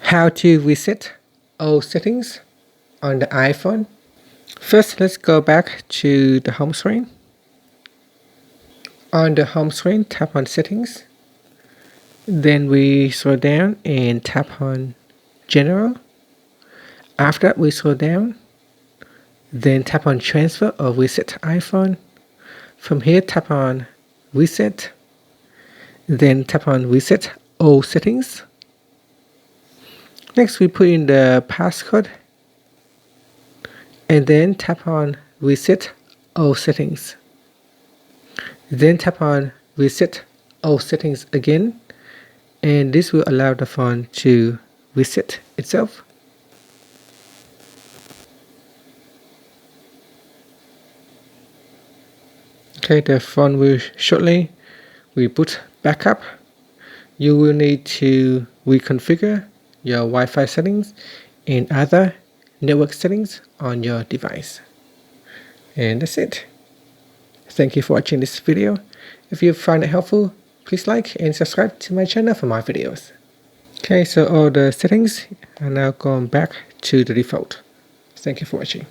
How to reset old settings on the iPhone. First, let's go back to the home screen. On the home screen, tap on Settings. Then we scroll down and tap on General. After that, we scroll down. Then tap on Transfer or Reset iPhone. From here, tap on Reset. Then tap on Reset All Settings. Next, we put in the passcode. And then tap on Reset All Settings. Then tap on Reset All Settings again. And this will allow the phone to reset itself. Okay, the phone will shortly reboot back up. You will need to reconfigure your Wi-Fi settings and other network settings on your device. And that's it. Thank you for watching this video. If you found it helpful, please like and subscribe to my channel for more videos. Okay, so all the settings are now gone back to the default. Thank you for watching.